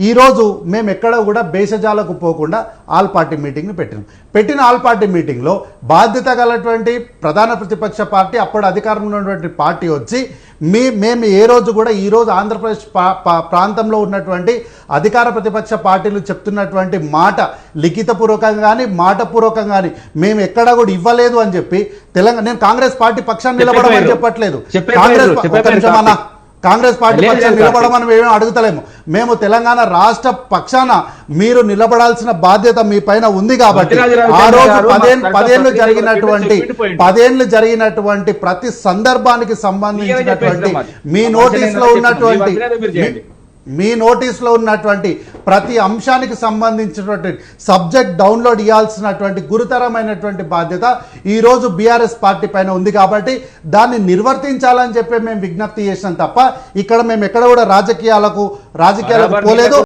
ఈరోజు మేము ఎక్కడ కూడా భేషజాలకు పోకుండా ఆల్ పార్టీ మీటింగ్ని పెట్టిన ఆల్ పార్టీ మీటింగ్లో బాధ్యత గలటువంటి ప్రధాన ప్రతిపక్ష పార్టీ అప్పుడు అధికారంలో ఉన్నటువంటి పార్టీ వచ్చి మేము ఏ రోజు కూడా ఈరోజు ఆంధ్రప్రదేశ్ ప్రాంతంలో ఉన్నటువంటి అధికార ప్రతిపక్ష పార్టీలు చెప్తున్నటువంటి మాట లిఖితపూర్వకంగా కానీ మాటపూర్వకంగా కానీ మేము ఎక్కడా కూడా ఇవ్వలేదు అని చెప్పి తెలంగాణ, నేను కాంగ్రెస్ పార్టీ పక్షాన్ని నిలబడమని చెప్పట్లేదు, కాంగ్రెస్ పార్టీ పక్షాన్ని నిలబడమని మేము అడుగుతలేము. మేము తెలంగాణ రాష్ట్ర పక్షాన మీరు నిలబడాల్సిన బాధ్యత మీ పైన ఉంది కాబట్టి ఆ రోజు 10 ఏళ్ళు జరిగినటువంటి ప్రతి సందర్భానికి సంబంధించినటువంటి మీ నోటీస్లో ఉన్నటువంటి ప్రతి అంశానికి సంబంధించినటువంటి సబ్జెక్ట్ డౌన్లోడ్ ఇవ్వాల్సినటువంటి గురుతరమైనటువంటి బాధ్యత ఈరోజు బీఆర్ఎస్ పార్టీ పైన ఉంది కాబట్టి దాన్ని నిర్వర్తించాలని చెప్పి మేము విజ్ఞప్తి చేసినాం తప్ప ఇక్కడ మేము ఎక్కడ కూడా రాజకీయాలకు పోలేదు.